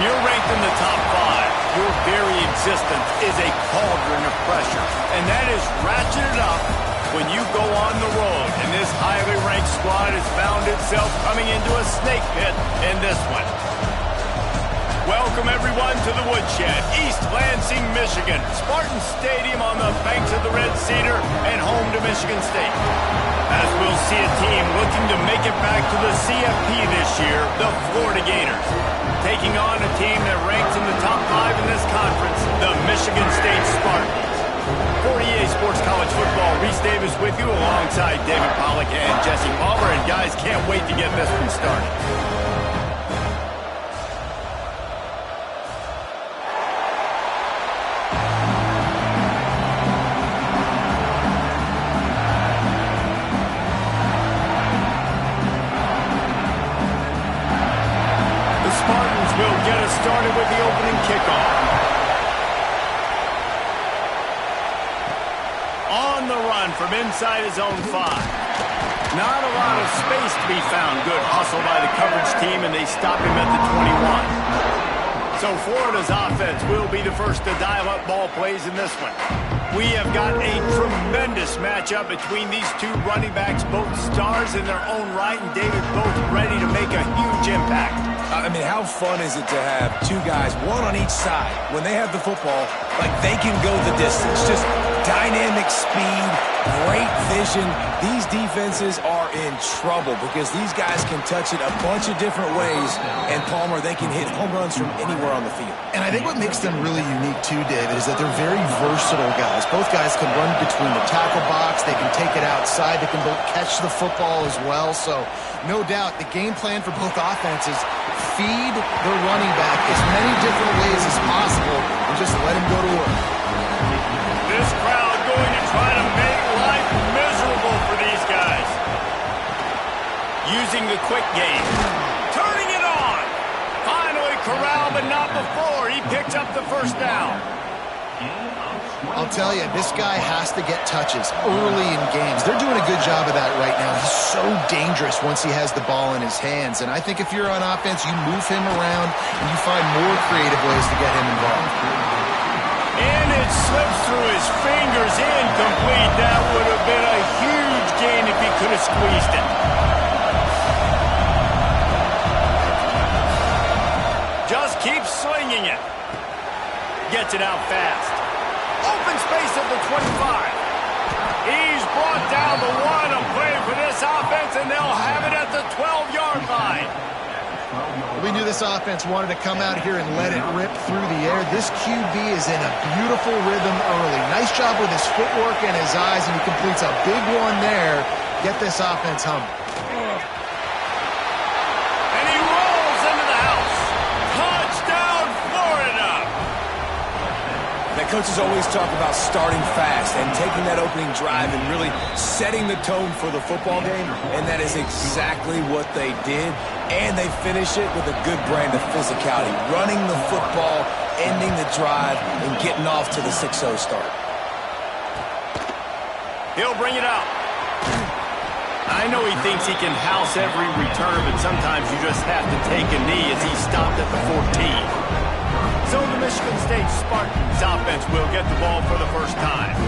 When you're ranked in the top 5, your very existence is a cauldron of pressure. And that is ratcheted up when you go on the road. And this highly ranked squad has found itself coming into a snake pit in this one. Welcome, everyone, to the Woodshed, East Lansing, Michigan. Spartan Stadium on the banks of the Red Cedar and home to Michigan State. As we'll see a team looking to make it back to the CFP this year, the Florida Gators. Taking on a team that ranks in the top 5 in this conference, the Michigan State Spartans. For EA Sports College Football, Reese Davis with you alongside David Pollack and Jesse Palmer. And guys, can't wait to get this one started. Started with the opening kickoff. On the run from inside his own 5. Not a lot of space to be found. Good hustle by the coverage team, and they stop him at the 21. So Florida's offense will be the first to dial up ball plays in this one. We have got a tremendous matchup between these two running backs, both stars in their own right, and David both ready to make a huge impact. I mean, how fun is it to have two guys, one on each side, when they have the football, like they can go the distance. Just dynamic speed, great vision. These defenses are in trouble because these guys can touch it a bunch of different ways, and Palmer, they can hit home runs from anywhere on the field. And I think what makes them really unique too, David, is that they're very versatile guys. Both guys can run between the tackle box, they can take it outside, they can both catch the football as well. So no doubt the game plan for both offenses, feed the running back as many different ways as possible and just let him go to work. This crowd going to try to make life miserable for these guys. Using the quick game. Turning it on. Finally corralled, but not before. He picked up the first down. I'll tell you, this guy has to get touches early in games. They're doing a good job of that right now. He's so dangerous once he has the ball in his hands. And I think if you're on offense, you move him around and you find more creative ways to get him involved. And it slips through his fingers, incomplete. That would have been a huge gain if he could have squeezed it. Just keep slinging it. Gets it out fast. Open space at the 25. He's brought down the 1, a play for this offense, and they'll have it at the 12-yard line. We knew this offense wanted to come out here and let it rip through the air. This QB is in a beautiful rhythm early. Nice job with his footwork and his eyes, and he completes a big one there. Get this offense humming. And he rolls into the house. Touchdown, Florida! The coaches always talk about starting fast and taking that opening drive and really setting the tone for the football game, and that is exactly what they did. And they finish it with a good brand of physicality, running the football, ending the drive, and getting off to the 6-0 start. He'll bring it out. I know he thinks he can house every return, but sometimes you just have to take a knee as he stopped at the 14. So the Michigan State Spartans offense will get the ball for the first time.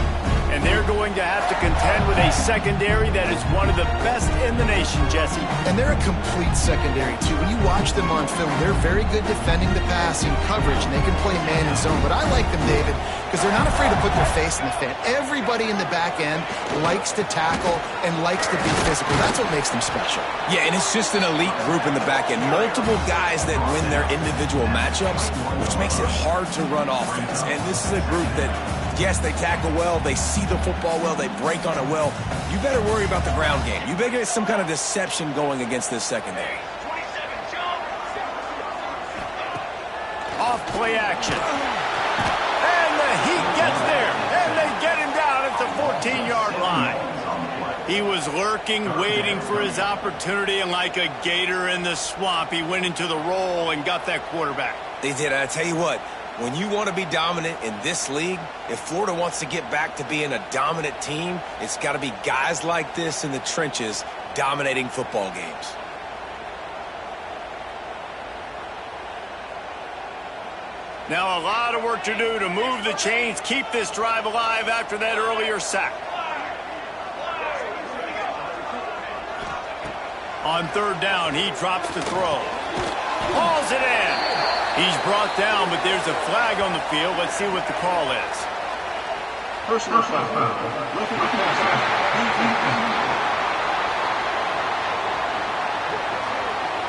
And they're going to have to contend with a secondary that is one of the best in the nation, Jesse. And they're a complete secondary, too. When you watch them on film, they're very good defending the pass in coverage, and they can play man and zone. But I like them, David, because they're not afraid to put their face in the fan. Everybody in the back end likes to tackle and likes to be physical. That's what makes them special. Yeah, and it's just an elite group in the back end. Multiple guys that win their individual matchups, which makes it hard to run offense. And this is a group that, yes, they tackle well, they see the football well, they break on it well. You better worry about the ground game. You better get some kind of deception going against this secondary. Off play action. And the Heat gets there, and they get him down at the 14-yard line. He was lurking, waiting for his opportunity, and like a gator in the swamp, he went into the roll and got that quarterback. They did. I tell you what, when you want to be dominant in this league, if Florida wants to get back to being a dominant team, it's got to be guys like this in the trenches dominating football games. Now a lot of work to do to move the chains, keep this drive alive after that earlier sack. On third down, he drops to throw. Hauls it in. He's brought down, but there's a flag on the field. Let's see what the call is. Personal foul.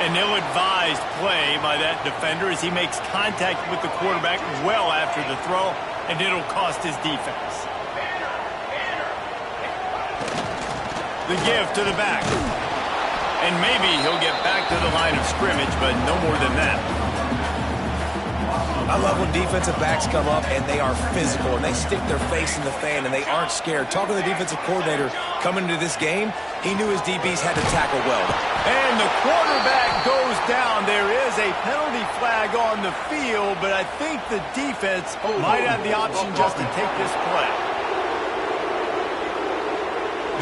An ill-advised play by that defender as he makes contact with the quarterback well after the throw, and it'll cost his defense. The give to the back. And maybe he'll get back to the line of scrimmage, but no more than that. I love when defensive backs come up and they are physical and they stick their face in the fan and they aren't scared. Talking to the defensive coordinator coming into this game, he knew his DBs had to tackle well. And the quarterback goes down. There is a penalty flag on the field, but I think the defense might have the option just to take this play.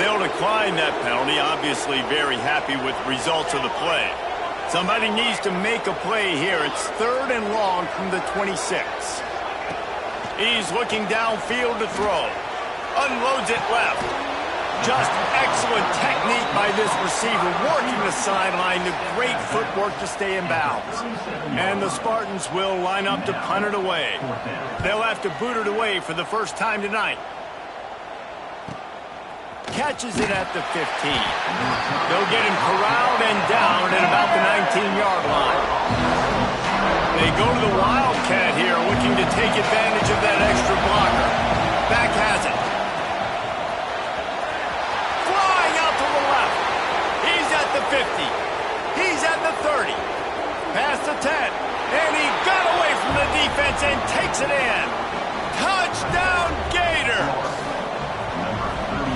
They'll decline that penalty, obviously very happy with the results of the play. Somebody needs to make a play here. It's third and long from the 26. He's looking downfield to throw. Unloads it left. Just excellent technique by this receiver, working the sideline, the great footwork to stay in bounds. And the Spartans will line up to punt it away. They'll have to boot it away for the first time tonight. Catches it at the 15. They'll get him corralled and down at about the 19-yard line. They go to the Wildcat here, looking to take advantage of that extra blocker. Back has it. Flying out to the left. He's at the 50. He's at the 30. Past the 10. And he got away from the defense and takes it in. Touchdown, Gators!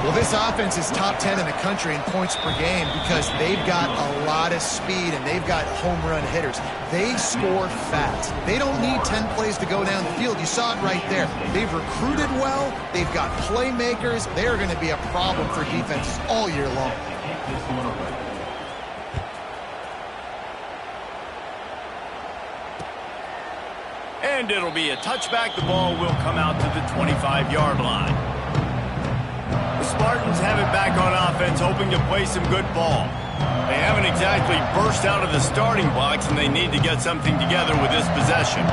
Well, this offense is top 10 in the country in points per game because they've got a lot of speed and they've got home run hitters. They score fast. They don't need 10 plays to go down the field. You saw it right there. They've recruited well. They've got playmakers. They're going to be a problem for defenses all year long. And it'll be a touchback. The ball will come out to the 25-yard line. Spartans have it back on offense, hoping to play some good ball. They haven't exactly burst out of the starting blocks, and they need to get something together with this possession.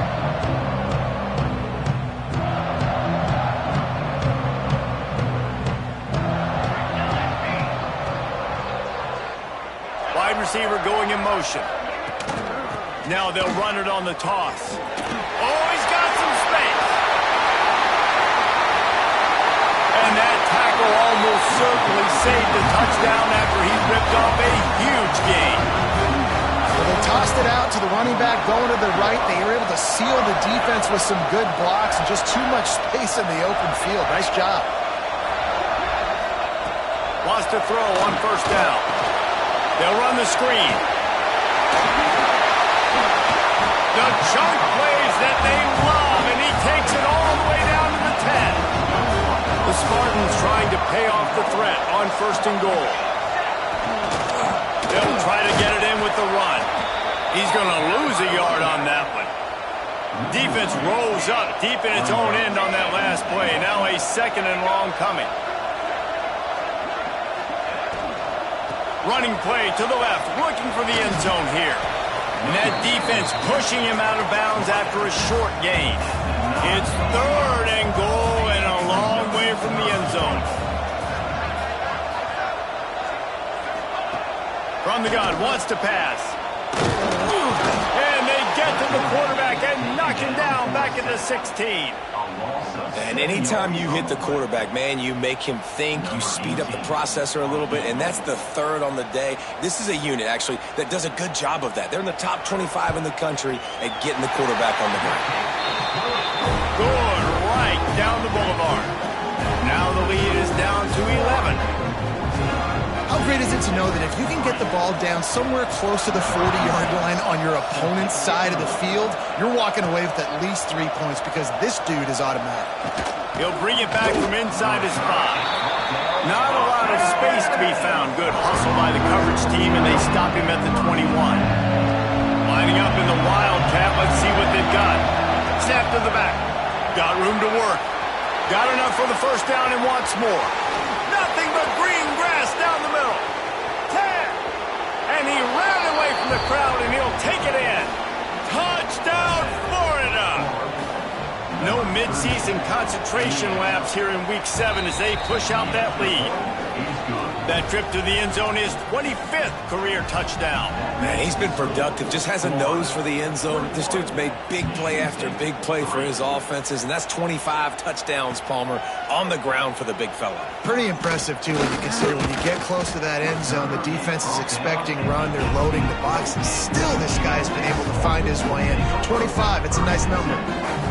Wide receiver going in motion. Now they'll run it on the toss. Oh, he's got some space. And that tackle almost certainly saved the touchdown after he ripped off a huge gain. Well, they tossed it out to the running back going to the right. They were able to seal the defense with some good blocks and just too much space in the open field. Nice job. Wants to throw on first down. They'll run the screen. The chunk plays that they love, and he takes it all the way down to the 10. The Spartans trying to pay off the threat on first and goal. They'll try to get it in with the run. He's going to lose a yard on that one. Defense rolls up deep in its own end on that last play. Now a second and long coming. Running play to the left, looking for the end zone here. And that defense pushing him out of bounds after a short gain. It's third and goal and a long way from the end zone. From the gun, wants to pass. And they get to the quarterback and knock him down back at the 16. And anytime you hit the quarterback, man, you make him think, you speed up the processor a little bit, and that's the third on the day. This is a unit, actually, that does a good job of that. They're in the top 25 in the country at getting the quarterback on the ground. Good right down the boulevard. Now the lead is down to 11. How great is it to know that if you can get the ball down somewhere close to the 40-yard line on your opponent's side of the field, you're walking away with at least 3 points because this dude is automatic. He'll bring it back from inside his 5. Not a lot of space to be found. Good hustle by the coverage team, and they stop him at the 21. Lining up in the Wildcat. Let's see what they've got. snap to the back. Got room to work. Got enough for the first down and wants more. Nothing but green grass down the middle. 10. And he ran away from the crowd, and he'll take it in. Touchdown, Florida! No midseason concentration laps here in Week 7 as they push out that lead. That trip to the end zone is 25th career touchdown. Man, he's been productive, just has a nose for the end zone. This dude's made big play after big play for his offenses, and that's 25 touchdowns, Palmer, on the ground for the big fella. Pretty impressive, too, when you consider when you get close to that end zone, the defense is expecting run, they're loading the box, and still this guy's been able to find his way in. 25, it's a nice number.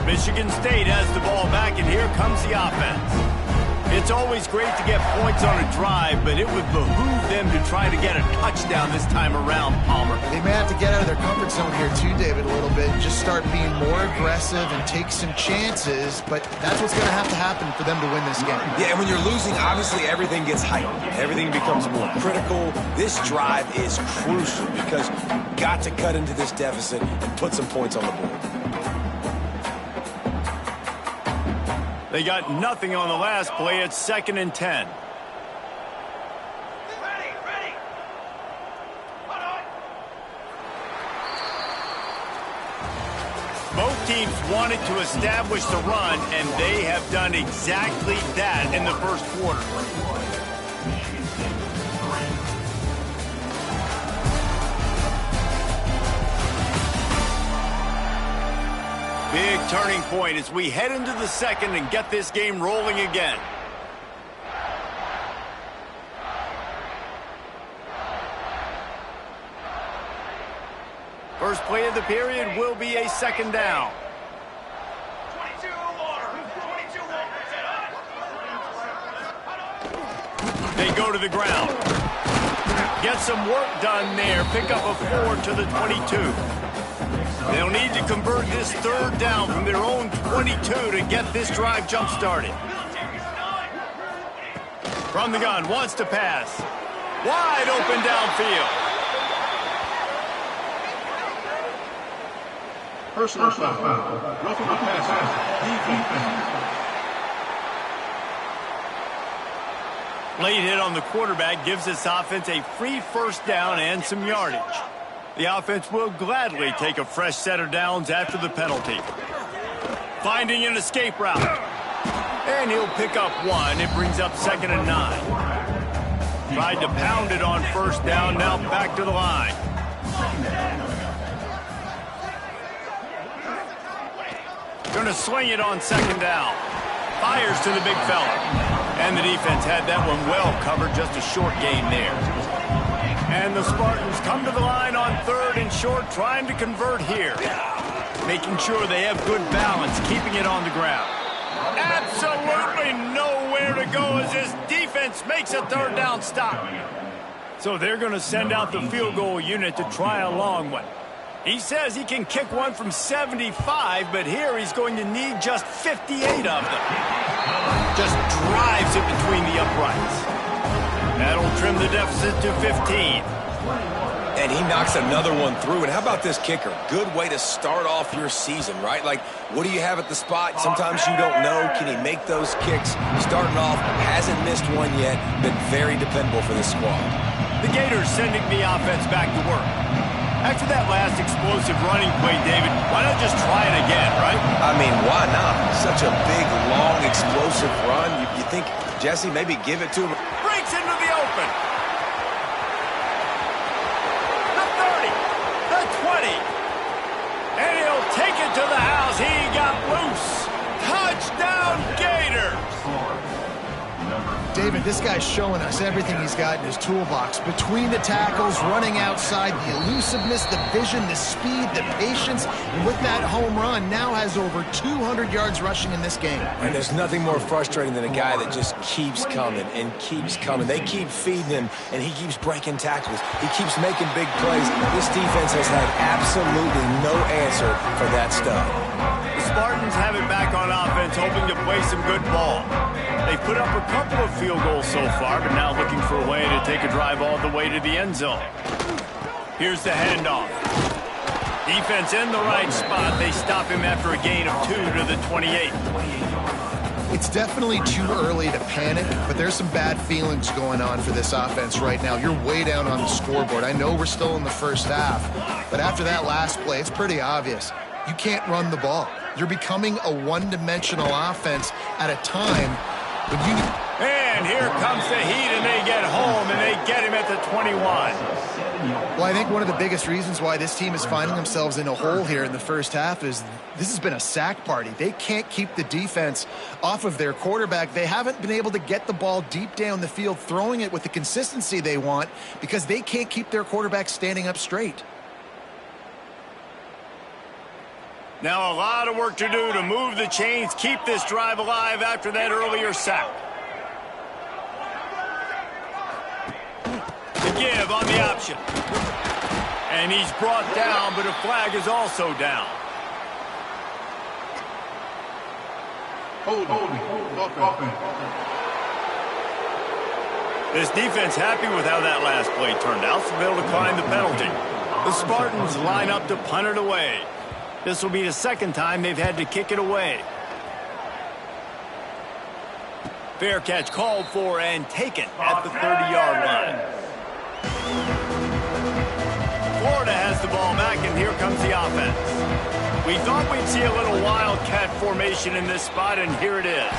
Michigan State has the ball back, and here comes the offense. It's always great to get points on a drive, but it would behoove them to try to get a touchdown this time around, Palmer. They may have to get out of their comfort zone here too, David, a little bit, and just start being more aggressive and take some chances, but that's what's going to happen for them to win this game. Yeah, and when you're losing, obviously everything gets heightened. Everything becomes more critical. This drive is crucial because you've got to cut into this deficit and put some points on the board. They got nothing on the last play. It's 2nd and 10. Ready. Both teams wanted to establish the run, and they have done exactly that in the first quarter. Big turning point as we head into the second and get this game rolling again. First play of the period will be a second down. 22 water. They go to the ground. Get some work done there. Pick up a 4 to the 22. They'll need to convert this third down from their own 22 to get this drive jump-started. From the gun, wants to pass. Wide open downfield. Personal foul. Roughing the passer. Late hit on the quarterback gives this offense a free first down and some yardage. The offense will gladly take a fresh set of downs after the penalty. Finding an escape route. And he'll pick up one. It brings up 2nd and 9. Tried to pound it on first down. Now back to the line. Going to sling it on 2nd down. Fires to the big fella. And the defense had that one well covered. Just a short gain there. And the Spartans come to the line on 3rd and short, trying to convert here. Making sure they have good balance, keeping it on the ground. Absolutely nowhere to go as this defense makes a 3rd down stop. So they're going to send out the field goal unit to try a long one. He says he can kick one from 75, but here he's going to need just 58 of them. Just drives it between the uprights. That'll trim the deficit to 15. And he knocks another one through. And how about this kicker? Good way to start off your season, right? Like, what do you have at the spot? Sometimes you don't know. Can he make those kicks? Starting off, hasn't missed one yet. Been very dependable for this squad. The Gators sending the offense back to work. After that last explosive running play, David, why not just try it again, right? I mean, why not? Such a big, long, explosive run. You think, Jesse, maybe give it to him. Breaks into the open. The 30. The 20. And he'll take it to the house. He got loose. Touchdown, Gators. David, this guy's showing us everything he's got in his toolbox. Between the tackles, running outside, the elusiveness, the vision, the speed, the patience, and with that home run, now has over 200 yards rushing in this game. And there's nothing more frustrating than a guy that just keeps coming and keeps coming. They keep feeding him, and he keeps breaking tackles. He keeps making big plays. This defense has had absolutely no answer for that stuff. The Spartans have it back on offense, hoping to play some good ball. They've put up a couple of field goals so far, but now looking for a way to take a drive all the way to the end zone. Here's the handoff. Defense in the right spot. They stop him after a gain of 2 to the 28. It's definitely too early to panic, but there's some bad feelings going on for this offense right now. You're way down on the scoreboard. I know we're still in the first half, but after that last play, it's pretty obvious. You can't run the ball. You're becoming a one-dimensional offense at a time when you... And here comes the heat, and they get home, and they get him at the 21. Well, I think one of the biggest reasons why this team is finding themselves in a hole here in the first half is this has been a sack party. They can't keep the defense off of their quarterback. They haven't been able to get the ball deep down the field, throwing it with the consistency they want because they can't keep their quarterback standing up straight. Now a lot of work to do to move the chains, keep this drive alive after that earlier sack. The give on the option. And he's brought down, but a flag is also down. This defense happy with how that last play turned out, so they'll decline the penalty. The Spartans line up to punt it away. This will be the second time they've had to kick it away. Fair catch called for and taken at the 30-yard line. Florida has the ball back, and here comes the offense. We thought we'd see a little wildcat formation in this spot, and here it is.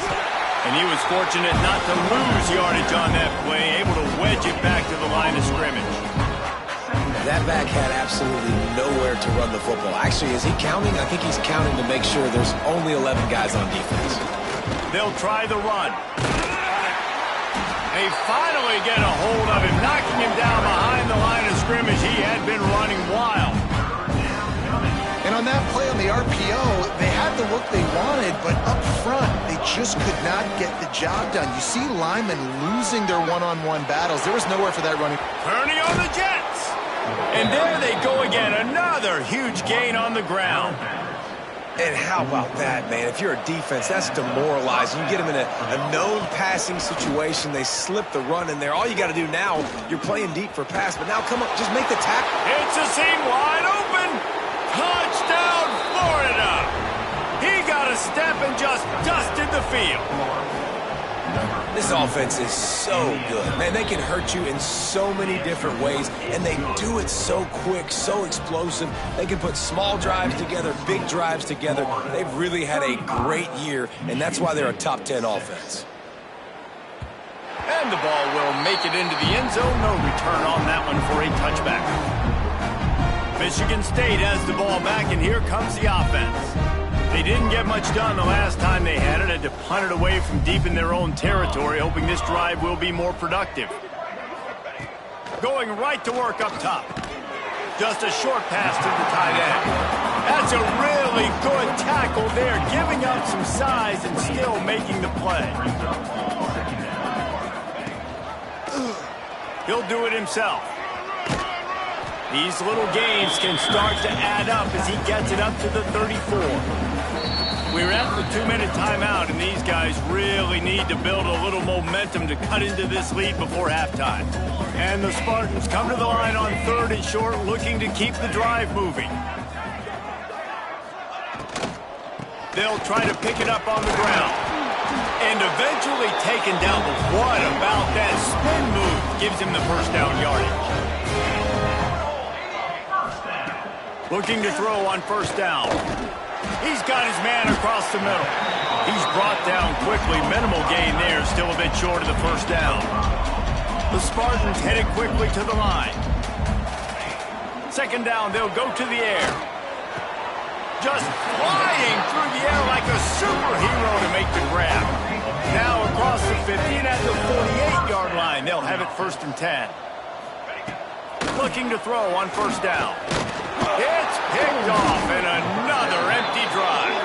And he was fortunate not to lose yardage on that play, able to wedge it back to the line of scrimmage. That back had absolutely nowhere to run the football. Actually, is he counting? I think he's counting to make sure there's only 11 guys on defense. They'll try the run. They finally get a hold of him, knocking him down behind the line of scrimmage. He had been running wild. And on that play on the RPO, they had the look they wanted, but up front, they just could not get the job done. You see linemen losing their one-on-one battles. There was nowhere for that running. Turning on the Jets. And there they go again. Another huge gain on the ground. And how about that, man? If you're a defense, that's demoralizing. You get them in a known passing situation. They slip the run in there. All you got to do now, you're playing deep for pass, but now come up, just make the tackle. It's a seam wide open. Touchdown, Florida. He got a step and just dusted the field. This offense is so good. Man, they can hurt you in so many different ways, and they do it so quick, so explosive. They can put small drives together, big drives together. They've really had a great year, and that's why they're a top 10 offense. And the ball will make it into the end zone. No return on that one for a touchback. Michigan State has the ball back, and here comes the offense. They didn't get much done the last time they had it. Had to punt it away from deep in their own territory, hoping this drive will be more productive. Going right to work up top. Just a short pass to the tight end. That's a really good tackle there, giving up some size and still making the play. He'll do it himself. These little gains can start to add up as he gets it up to the 34. We're at the 2-minute timeout, and these guys really need to build a little momentum to cut into this lead before halftime. And the Spartans come to the line on 3rd and short, looking to keep the drive moving. They'll try to pick it up on the ground. And eventually taken down. But what about that spin move? Gives him the first down yardage. Looking to throw on 1st down. He's got his man across the middle. He's brought down quickly. Minimal gain there. Still a bit short of the 1st down. The Spartans headed quickly to the line. 2nd down, they'll go to the air. Just flying through the air like a superhero to make the grab. Now across the 15 at the 48-yard line. They'll have it 1st and 10. Looking to throw on 1st down. It's picked off in another empty drive.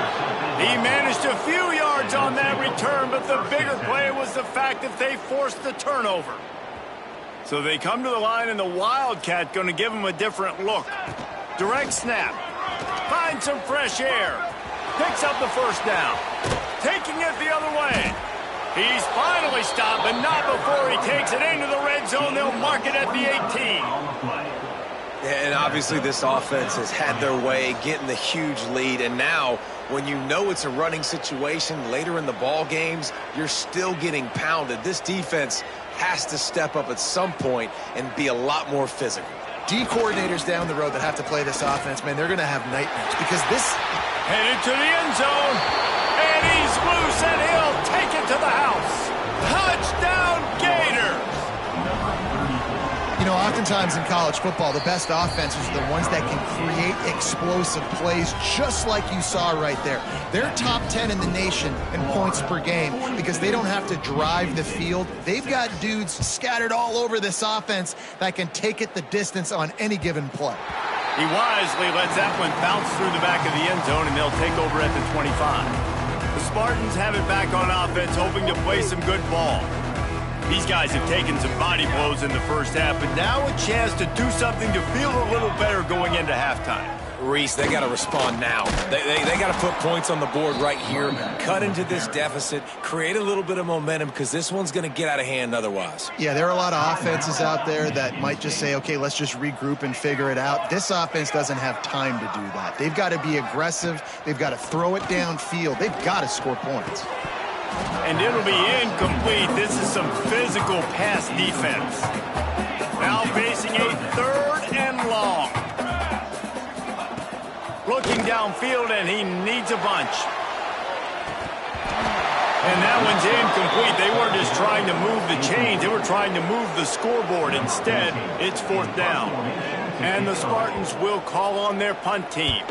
He managed a few yards on that return, but the bigger play was the fact that they forced the turnover. So they come to the line, and the Wildcat going to give them a different look. Direct snap. Finds some fresh air. Picks up the 1st down. Taking it the other way. He's finally stopped, but not before he takes it into the red zone. They'll mark it at the 18. And obviously this offense has had their way, getting the huge lead. And now, when you know it's a running situation later in the ball games, you're still getting pounded. This defense has to step up at some point and be a lot more physical. D coordinators down the road that have to play this offense, man, they're going to have nightmares because this... Headed to the end zone, and he's loose, and he'll take it to the house. Touchdown, Gators! You know, oftentimes in college football, the best offenses are the ones that can create explosive plays, just like you saw right there. They're top 10 in the nation in points per game because they don't have to drive the field. They've got dudes scattered all over this offense that can take it the distance on any given play. He wisely lets that one bounce through the back of the end zone, and they'll take over at the 25. The Spartans have it back on offense, hoping to play some good ball. These guys have taken some body blows in the first half, but now a chance to do something to feel a little better going into halftime. Reese, they got to respond now. They got to put points on the board right here, cut into this deficit, create a little bit of momentum because this one's going to get out of hand otherwise. Yeah, there are a lot of offenses out there that might just say, okay, let's just regroup and figure it out. This offense doesn't have time to do that. They've got to be aggressive. They've got to throw it downfield. They've got to score points. And it'll be incomplete. This is some physical pass defense. Now facing a 3rd and long. Looking downfield, and he needs a bunch. And that one's incomplete. They weren't just trying to move the chains. They were trying to move the scoreboard. Instead, it's 4th down. And the Spartans will call on their punt team.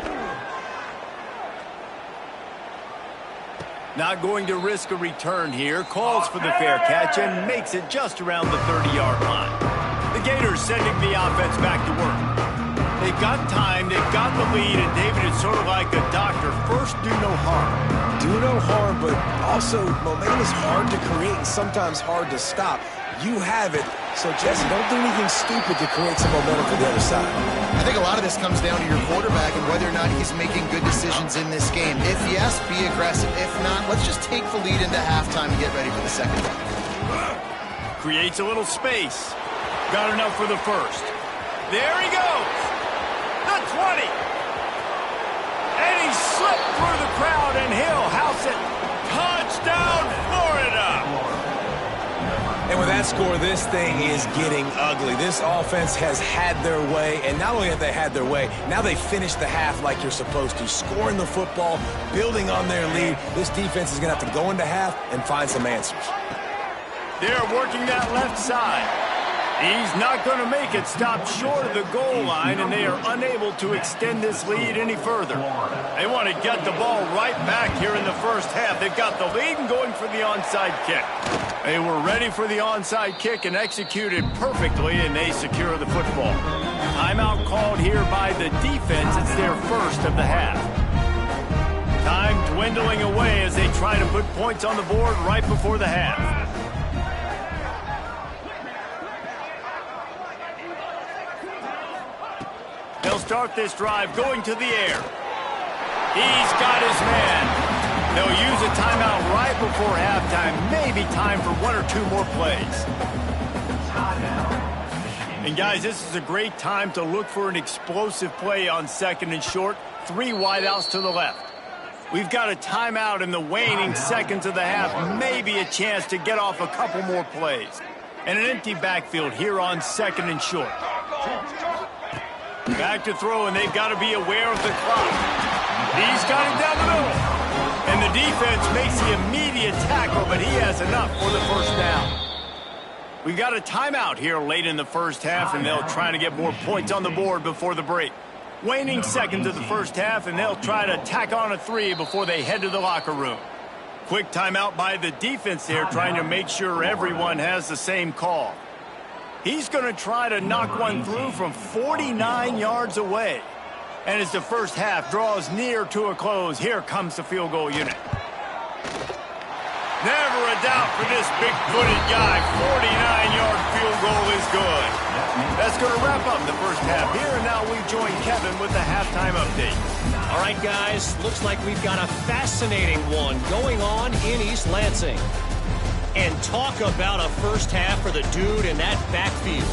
Not going to risk a return here. Calls for the fair catch and makes it just around the 30-yard line. The Gators sending the offense back to work. They've got time, they've got the lead, and David, it's sort of like a doctor. First, do no harm. Do no harm, but also momentum is hard to create and sometimes hard to stop. You have it, so Jesse, don't do anything stupid to create some momentum for the other side. I think a lot of this comes down to your quarterback and whether or not he's making good decisions in this game. If yes, be aggressive. If not, let's just take the lead into halftime and get ready for the second half. Creates a little space. Got enough for the first. There he goes. The 20. And he slipped through the crowd, and he'll house it. Touchdown, Florida. And with that score, this thing is getting ugly. This offense has had their way, and not only have they had their way, now they finished the half like you're supposed to, scoring the football, building on their lead. This defense is going to have to go into half and find some answers. They're working that left side. He's not going to make it. Stop short of the goal line, and they are unable to extend this lead any further. They want to get the ball right back here in the first half. They've got the lead and going for the onside kick. They were ready for the onside kick and executed perfectly, and they secure the football. Timeout called here by the defense. It's their first of the half. Time dwindling away as they try to put points on the board right before the half. They'll start this drive going to the air. He's got his man. They'll use a timeout right before halftime. Maybe time for 1 or 2 more plays. And guys, this is a great time to look for an explosive play on 2nd and short. 3 wideouts to the left. We've got a timeout in the waning seconds of the half. Maybe a chance to get off a couple more plays. And an empty backfield here on 2nd and short. Back to throw, and they've got to be aware of the clock. He's got it down the middle. And the defense makes the immediate tackle, but he has enough for the first down. We've got a timeout here late in the first half, and they'll try to get more points on the board before the break. Waning seconds of the first half, and they'll try to tack on a 3 before they head to the locker room. Quick timeout by the defense there, trying to make sure everyone has the same call. He's going to try to knock one through from 49 yards away. And as the first half draws near to a close, here comes the field goal unit. Never a doubt for this big-footed guy. 49-yard field goal is good. That's going to wrap up the first half here, and now we join Kevin with the halftime update. All right, guys, looks like we've got a fascinating one going on in East Lansing. And talk about a first half for the dude in that backfield.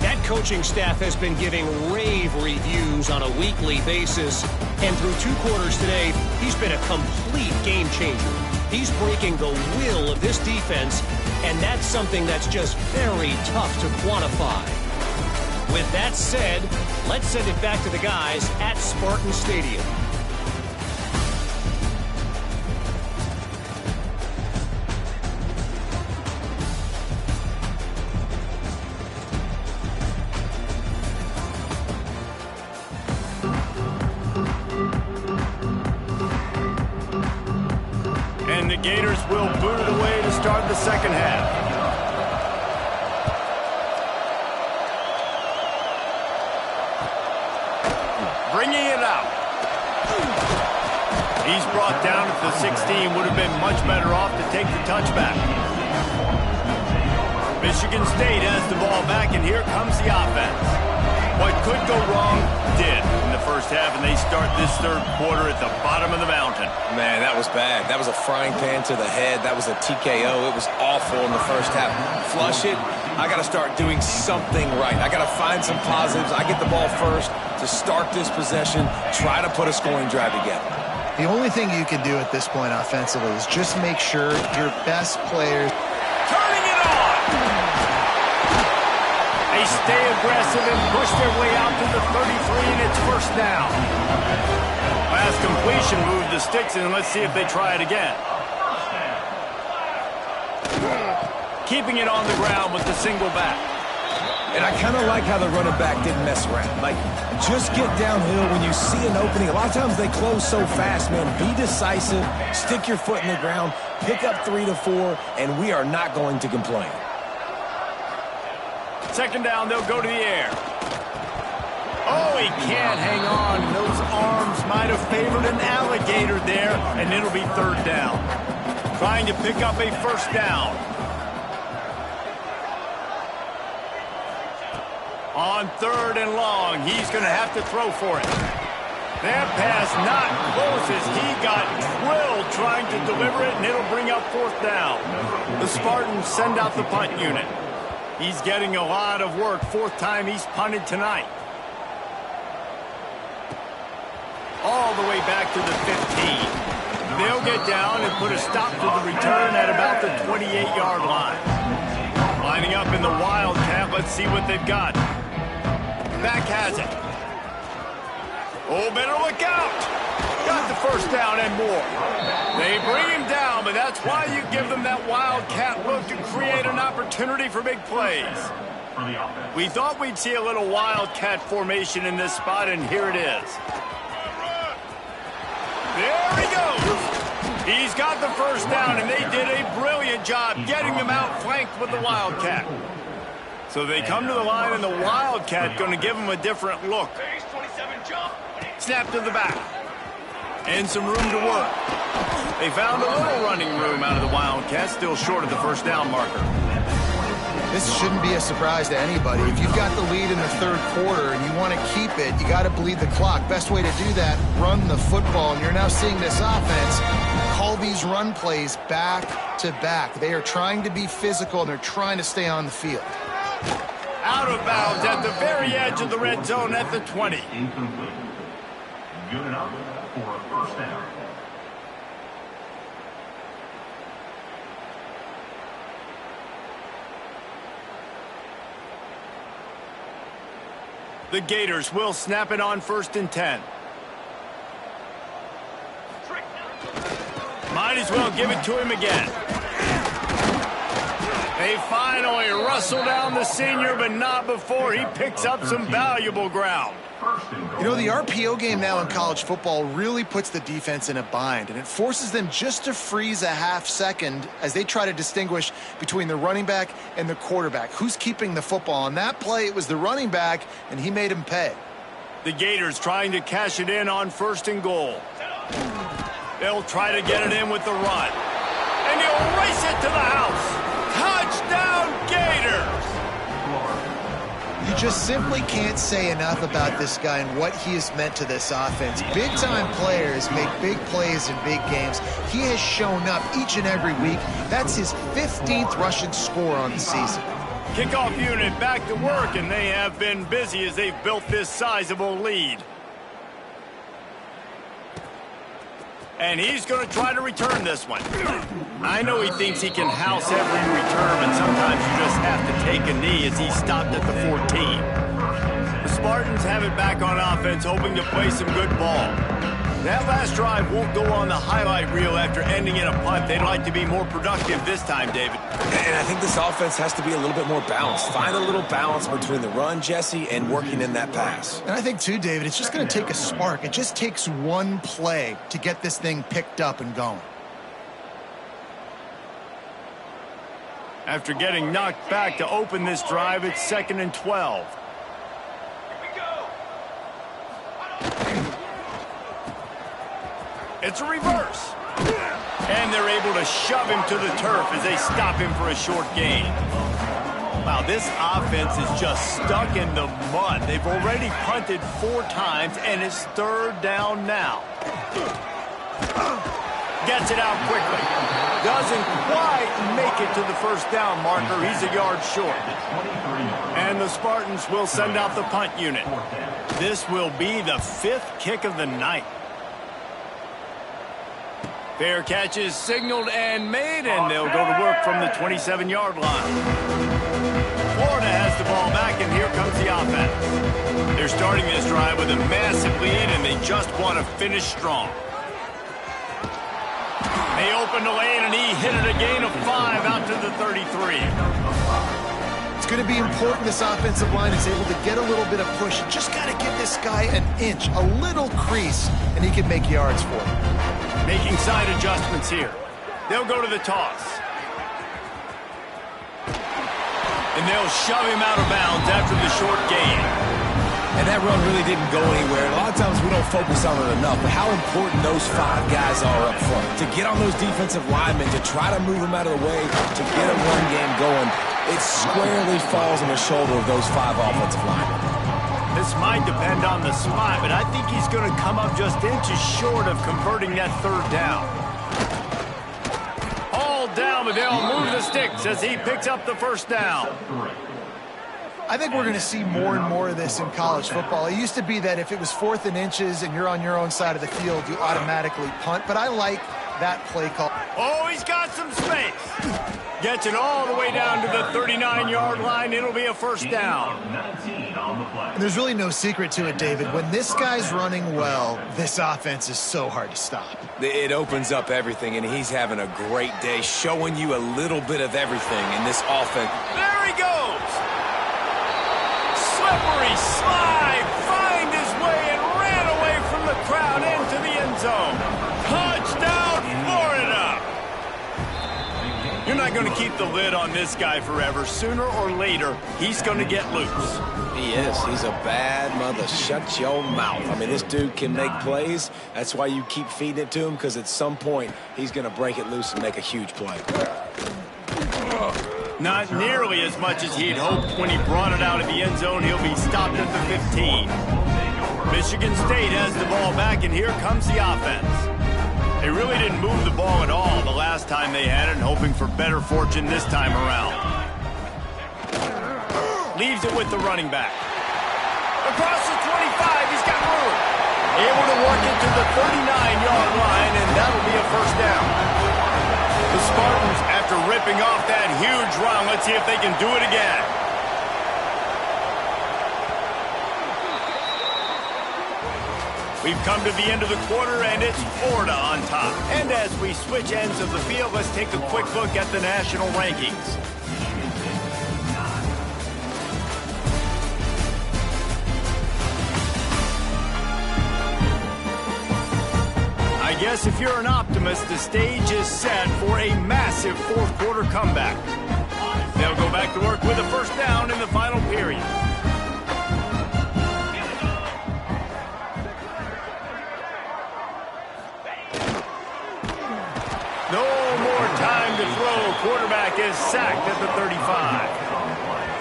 That coaching staff has been giving rave reviews on a weekly basis. And through 2 quarters today, he's been a complete game changer. He's breaking the will of this defense, and that's something that's just very tough to quantify. With that said, let's send it back to the guys at Spartan Stadium. And the Gators will boot it away to start the second half. Bringing it out. He's brought down at the 16. Would have been much better off to take the touchback. Michigan State has the ball back, and here comes the offense. What could go wrong did in the first half, and they start this third quarter at the bottom of the mountain. Man, that was bad. That was a frying pan to the head. That was a TKO. It was awful in the first half. Flush it. I got to start doing something right. I got to find some positives. I get the ball first to start this possession, try to put a scoring drive together. The only thing you can do at this point offensively is just make sure your best players... Turning it on! They stay aggressive and push their way out to the 33, and it's first down. Last completion moved the sticks, and let's see if they try it again. Keeping it on the ground with the single back. And I kind of like how the running back didn't mess around. Like, just get downhill when you see an opening. A lot of times they close so fast, man. Be decisive, stick your foot in the ground, pick up 3 to 4, and we are not going to complain. Second down, they'll go to the air. Oh, he can't hang on. Those arms might have favored an alligator there, and it'll be third down. Trying to pick up a first down. On third and long, he's going to have to throw for it. That pass not close as he got drilled trying to deliver it, and it'll bring up fourth down. The Spartans send out the punt unit. He's getting a lot of work. 4th time he's punted tonight. All the way back to the 15. They'll get down and put a stop to the return at about the 28-yard line. Lining up in the Wildcat. Let's see what they've got. Back has it. Oh, better look out. Got the first down and more. They bring him down, but that's why you give them that Wildcat look to create an opportunity for big plays. We thought we'd see a little Wildcat formation in this spot, and here it is. There he goes. He's got the first down, and they did a brilliant job getting them outflanked with the Wildcat. So they come to the line, and the Wildcat going to give them a different look. Snap to the back. And some room to work. They found a little running room out of the Wildcat, still short of the first down marker. This shouldn't be a surprise to anybody. If you've got the lead in the third quarter and you want to keep it, you got to bleed the clock. Best way to do that, run the football. And you're now seeing this offense call these run plays back to back. They are trying to be physical, and they're trying to stay on the field. Out of bounds at the very edge of the red zone at the 20. Incomplete. Good enough for a first down. The Gators will snap it on 1st and 10. Might as well give it to him again. They finally rustle down the senior, but not before he picks up some valuable ground. You know, the RPO game now in college football really puts the defense in a bind, and it forces them just to freeze a half second as they try to distinguish between the running back and the quarterback. Who's keeping the football? On that play, it was the running back, and he made him pay. The Gators trying to cash it in on 1st and goal. They'll try to get it in with the run. And he'll race it to the house. Touchdown, Gators! You just simply can't say enough about this guy and what he has meant to this offense. Big-time players make big plays in big games. He has shown up each and every week. That's his 15th rushing score on the season. Kickoff unit back to work, and they have been busy as they've built this sizable lead. And he's going to try to return this one. I know he thinks he can house every return, but sometimes you just have to take a knee as he stopped at the 14. The Spartans have it back on offense, hoping to play some good ball. That last drive won't go on the highlight reel after ending in a punt. They'd like to be more productive this time, David. And I think this offense has to be a little bit more balanced. Find a little balance between the run, Jesse, and working in that pass. And I think, too, David, it's just going to take a spark. It just takes one play to get this thing picked up and going. After getting knocked back to open this drive, it's 2nd and 12. It's a reverse. And they're able to shove him to the turf as they stop him for a short gain. Wow, this offense is just stuck in the mud. They've already punted 4 times, and it's 3rd down now. Gets it out quickly. Doesn't quite make it to the 1st down marker. He's a yard short. And the Spartans will send out the punt unit. This will be the 5th kick of the night. Fair catch is signaled and made, and they'll go to work from the 27-yard line. Florida has the ball back, and here comes the offense. They're starting this drive with a massive lead, and they just want to finish strong. They opened the lane, and he hit it a gain of 5 out to the 33. It's going to be important this offensive line is able to get a little bit of push. Just got to give this guy an inch, a little crease, and he can make yards for it. Making side adjustments here. They'll go to the toss. And they'll shove him out of bounds after the short gain. And that run really didn't go anywhere. A lot of times we don't focus on it enough, but how important those 5 guys are up front. To get on those defensive linemen, to try to move them out of the way, to get a run game going, it squarely falls on the shoulder of those 5 offensive linemen. This might depend on the spot, but I think he's going to come up just inches short of converting that 3rd down. All down, but they'll move the sticks as he picks up the 1st down. I think we're going to see more and more of this in college football. It used to be that if it was 4th and inches and you're on your own side of the field, you automatically punt, but I like that play call. Oh, he's got some space. Gets it all the way down to the 39-yard line. It'll be a 1st down. And there's really no secret to it, David. When this guy's running well, this offense is so hard to stop. It opens up everything, and he's having a great day, showing you a little bit of everything in this offense. There he goes. Slippery slide. Find his way and ran away from the crowd into the end zone. Touchdown, Florida. You're not going to keep the lid on this guy forever. Sooner or later, he's going to get loose. He is. He's a bad mother. Shut your mouth. I mean, this dude can make plays. That's why you keep feeding it to him, because at some point, he's going to break it loose and make a huge play. Not nearly as much as he'd hoped when he brought it out of the end zone. He'll be stopped at the 15. Michigan State has the ball back, and here comes the offense. They really didn't move the ball at all the last time they had it, hoping for better fortune this time around. Leaves it with the running back. Across the 25, he's got room. Able to work it to the 39-yard line, and that'll be a 1st down. The Spartans, after ripping off that huge run, let's see if they can do it again. We've come to the end of the quarter, and it's Florida on top. And as we switch ends of the field, let's take a quick look at the national rankings. I guess if you're an optimist, the stage is set for a massive 4th quarter comeback. They'll go back to work with a 1st down in the final period. No more time to throw. Quarterback is sacked at the 35.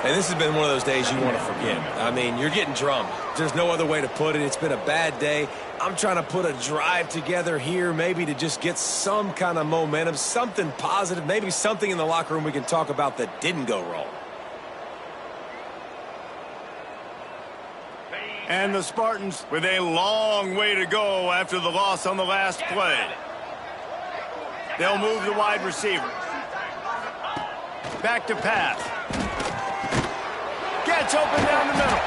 And this has been one of those days you want to forget. I mean, you're getting drummed. There's no other way to put it. It's been a bad day. I'm trying to put a drive together here, maybe to just get some kind of momentum, something positive, maybe something in the locker room we can talk about that didn't go wrong. And the Spartans with a long way to go after the loss on the last play. They'll move the wide receiver. Back to pass. Gets open down the middle.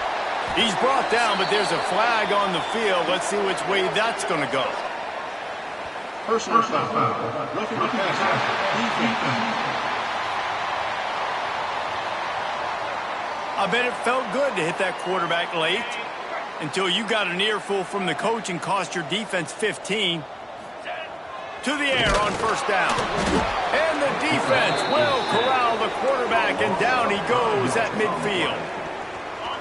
He's brought down, but there's a flag on the field. Let's see which way that's going to go. Personal foul. Roughing the passer. I bet it felt good to hit that quarterback late until you got an earful from the coach and cost your defense 15. To the air on first down. And the defense will corral the quarterback, and down he goes at midfield.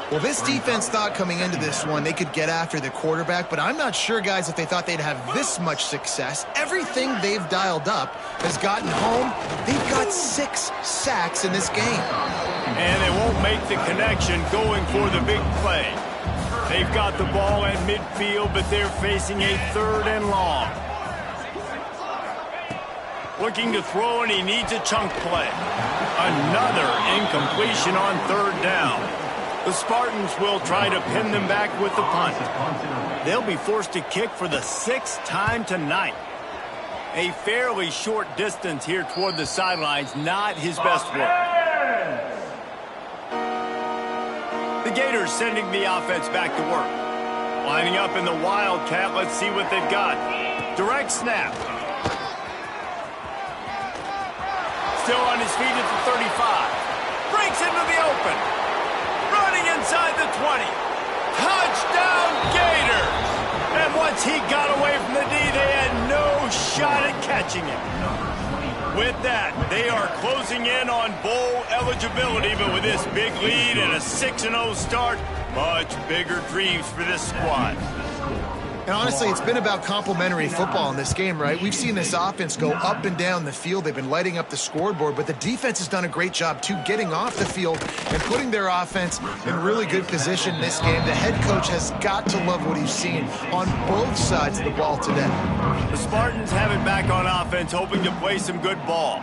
Well, this defense thought coming into this one they could get after the quarterback, but I'm not sure, guys, if they thought they'd have this much success. Everything they've dialed up has gotten home. They've got 6 sacks in this game. And they won't make the connection going for the big play. They've got the ball at midfield, but they're facing a 3rd and long. Looking to throw, and he needs a chunk play. Another incompletion on 3rd down. The Spartans will try to pin them back with the punt. They'll be forced to kick for the 6th time tonight. A fairly short distance here toward the sidelines, not his best work. The Gators sending the offense back to work. Lining up in the Wildcat, let's see what they've got. Direct snap. Still on his feet at the 35. Breaks into the open. Running inside the 20. Touchdown Gators! And once he got away from the D, they had no shot at catching him. With that, they are closing in on bowl eligibility, but with this big lead and a 6-0 start, much bigger dreams for this squad. And honestly, it's been about complementary football in this game, right? We've seen this offense go up and down the field. They've been lighting up the scoreboard, but the defense has done a great job, too, getting off the field and putting their offense in really good position in this game. The head coach has got to love what he's seen on both sides of the ball today. The Spartans have it back on offense, hoping to play some good ball.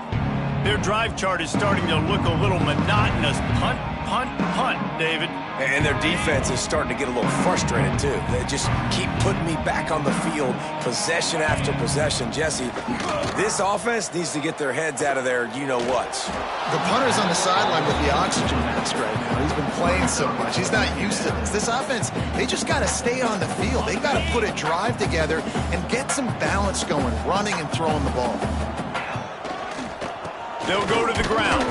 Their drive chart is starting to look a little monotonous. Punt, punt, punt, David. And their defense is starting to get a little frustrated, too. They just keep putting me back on the field, possession after possession. Jesse, this offense needs to get their heads out of their you-know-whats. The punter's on the sideline with the oxygen mask right now. He's been playing so much. He's not used to this. This offense, they just got to stay on the field. They've got to put a drive together and get some balance going, running and throwing the ball. They'll go to the ground.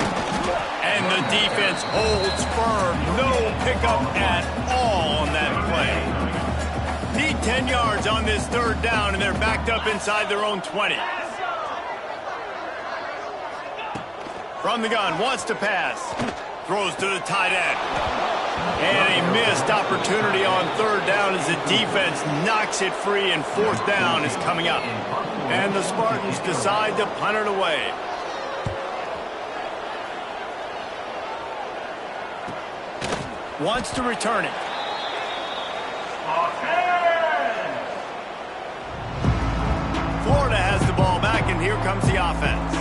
And the defense holds firm. No pickup at all on that play. Need 10 yards on this 3rd down, and they're backed up inside their own 20. From the gun, wants to pass. Throws to the tight end. And a missed opportunity on 3rd down as the defense knocks it free, and 4th down is coming up. And the Spartans decide to punt it away. Wants to return it. Florida has the ball back, and here comes the offense.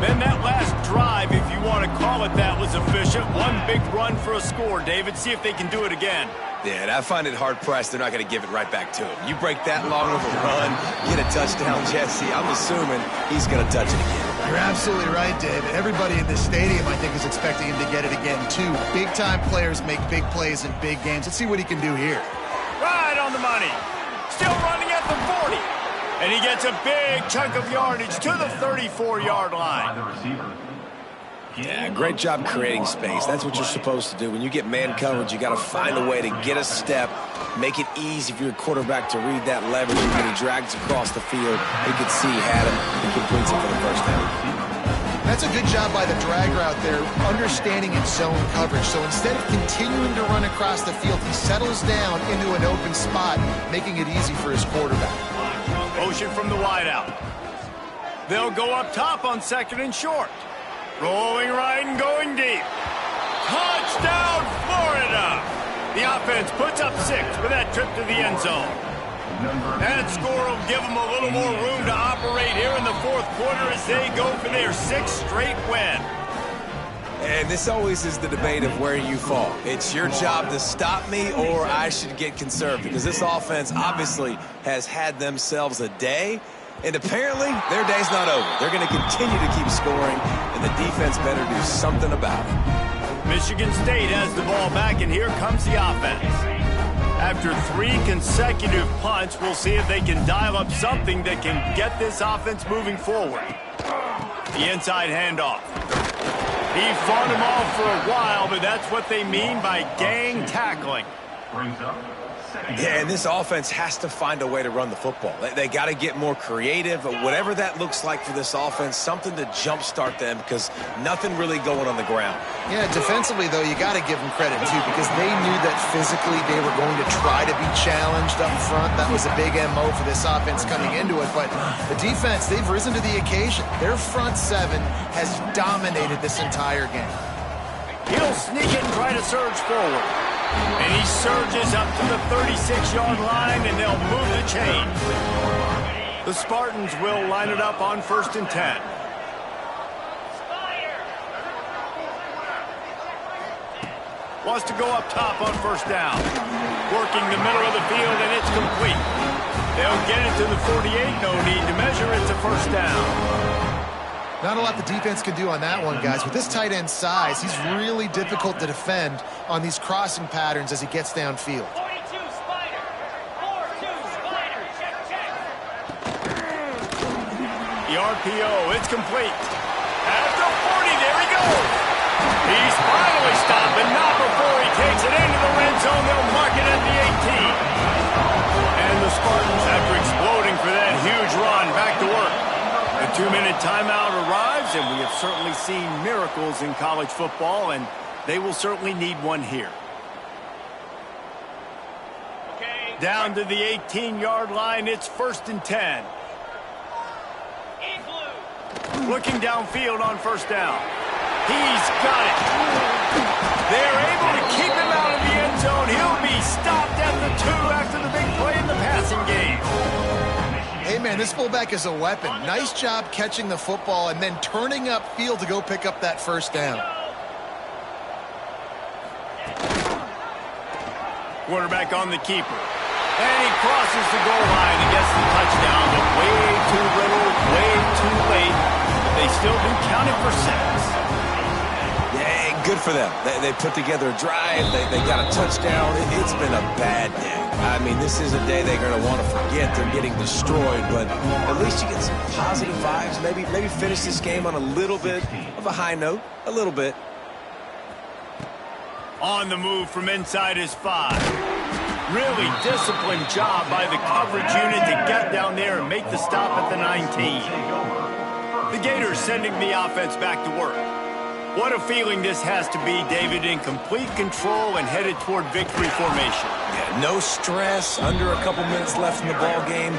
Then that last drive, if you want to call it that, was efficient. One big run for a score, David. See if they can do it again. Yeah, and I find it hard-pressed they're not going to give it right back to him. You break that long of a run, get a touchdown, Jesse, I'm assuming he's going to touch it again. You're absolutely right, David. Everybody in this stadium, I think, is expecting him to get it again, too. Big-time players make big plays in big games. Let's see what he can do here. Right on the money. Still running at the 40. And he gets a big chunk of yardage to the 34-yard line. Yeah, great job creating space. That's what you're supposed to do. When you get man coverage, you got to find a way to get a step, make it easy for your quarterback to read that leverage. And when he drags across the field, he could see he had him and completes it for the 1st down. That's a good job by the drag route there, understanding its zone coverage. So instead of continuing to run across the field, he settles down into an open spot, making it easy for his quarterback. Motion from the wideout. They'll go up top on 2nd and short. Rolling right and going deep. Touchdown, Florida! The offense puts up 6 with that trip to the end zone. That score will give them a little more room to operate here in the 4th quarter as they go for their 6th straight win. And this always is the debate of where you fall. It's your job to stop me, or I should get conservative, because this offense obviously has had themselves a day, and apparently their day's not over. They're going to continue to keep scoring, and the defense better do something about it. Michigan State has the ball back, and here comes the offense. After 3 consecutive punts, we'll see if they can dial up something that can get this offense moving forward. The inside handoff. He fought him off for a while, but that's what they mean by gang tackling. Brings up second. Yeah, and this offense has to find a way to run the football. They got to get more creative, whatever that looks like for this offense, something to jumpstart them, because nothing really going on the ground. Yeah, defensively, though, you got to give them credit, too, because they knew that physically they were going to try to be challenged up front. That was a big MO for this offense coming into it. But the defense, they've risen to the occasion. Their front 7 has dominated this entire game. He'll sneak it and try to surge forward. And he surges up to the 36-yard line, and they'll move the chain. The Spartans will line it up on 1st and 10. Wants to go up top on 1st down. Working the middle of the field, and it's complete. They'll get it to the 48. No need to measure. It's a 1st down. Not a lot the defense can do on that one, guys. With this tight end size, he's really difficult to defend on these crossing patterns as he gets downfield. 42 Spider. 4-2 Spider. Check. The RPO, it's complete. At the 40, there he goes. He's finally stopped, but not before he takes it into the red zone. They'll mark it at the 18. And the Spartans, after exploding for that huge run, back to work. A 2-minute timeout arrives, and we have certainly seen miracles in college football, and they will certainly need one here. Okay. Down to the 18-yard line, it's 1st and 10. Igloo. Looking downfield on 1st down. He's got it. They're able to keep him out of the end zone. He'll be stopped at the 2 after the big play in the passing game. Hey, man, this fullback is a weapon. Nice job catching the football and then turning upfield to go pick up that 1st down. Quarterback on the keeper. And he crosses the goal line and gets the touchdown, but way too little, way too late. They still do count it for 6. Yeah, good for them. They put together a drive. They got a touchdown. It's been a bad day. I mean, this is a day they're going to want to forget. They're getting destroyed, but at least you get some positive vibes. Maybe finish this game on a little bit of a high note. A little bit. On the move from inside his 5. Really disciplined job by the coverage unit to get down there and make the stop at the 19. The Gators sending the offense back to work. What a feeling this has to be, David, in complete control and headed toward victory formation. Yeah, no stress, under a couple minutes left in the ball game,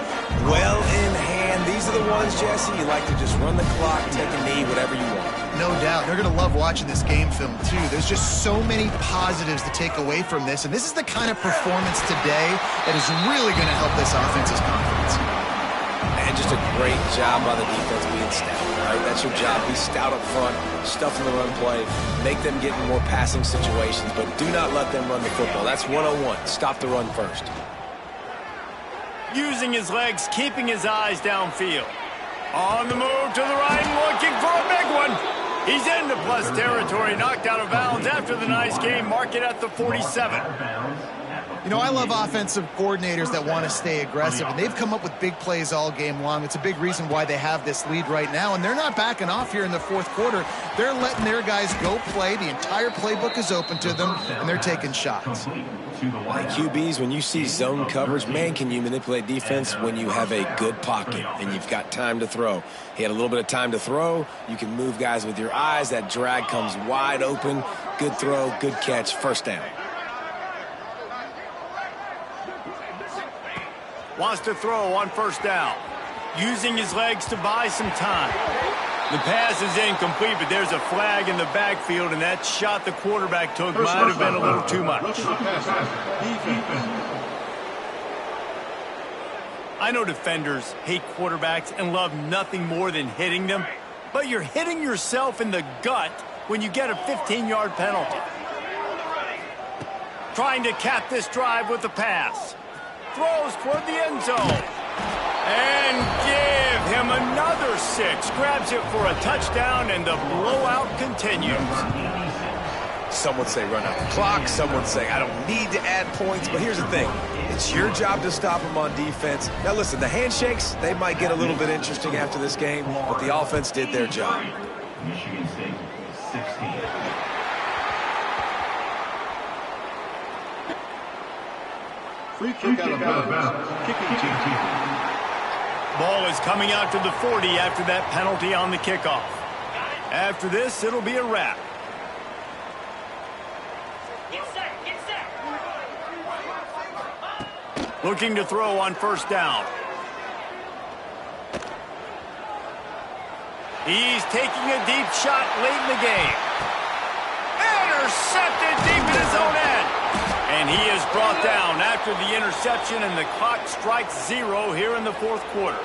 well in hand. These are the ones, Jesse, you like to just run the clock, take a knee, whatever you want. No doubt. They're going to love watching this game film, too. There's just so many positives to take away from this, and this is the kind of performance today that is really going to help this offense's confidence. And just a great job by the defense being stout, right? That's your job. Be stout up front, stuff in the run play, make them get in more passing situations, but do not let them run the football. That's 101. Stop the run first. Using his legs, keeping his eyes downfield. On the move to the right, looking for a big one. He's into plus territory, knocked out of bounds after the nice game. Mark it at the 47. You know, I love offensive coordinators that want to stay aggressive, and they've come up with big plays all game long. It's a big reason why they have this lead right now, and they're not backing off here in the 4th quarter. They're letting their guys go play. The entire playbook is open to them, and they're taking shots. Like QBs, when you see zone coverage, man, can you manipulate defense when you have a good pocket and you've got time to throw. He had a little bit of time to throw. You can move guys with your eyes. That drag comes wide open. Good throw, good catch, 1st down. Wants to throw on 1st down. Using his legs to buy some time. The pass is incomplete, but there's a flag in the backfield, and that shot the quarterback took might have been a little too much. I know defenders hate quarterbacks and love nothing more than hitting them, but you're hitting yourself in the gut when you get a 15-yard penalty. Trying to cap this drive with the pass. Throws toward the end zone. And give him another 6. Grabs it for a touchdown, and the blowout continues. Some would say run out the clock. Some would say I don't need to add points. But here's the thing. It's your job to stop them on defense. Now, listen, the handshakes, they might get a little bit interesting after this game, but the offense did their job. Michigan State 16. Free kick out of bounds. Kicking team. Ball is coming out to the 40 after that penalty on the kickoff. After this, it'll be a wrap. Get set, get set. Looking to throw on first down. He's taking a deep shot late in the game. Intercepted deep in his own end. And he is brought down after the interception, and the clock strikes 0 here in the fourth quarter.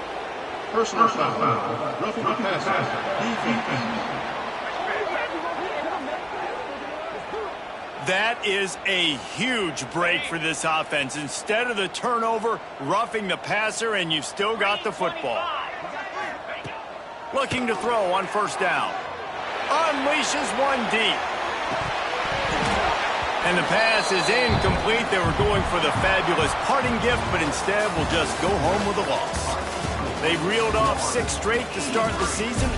Personal foul. Roughing the passer. Defense. That is a huge break for this offense. Instead of the turnover, roughing the passer, and you've still got the football. Looking to throw on first down. Unleashes one deep. And the pass is incomplete. They were going for the fabulous parting gift, but instead will just go home with a loss. They've reeled off 6 straight to start the season.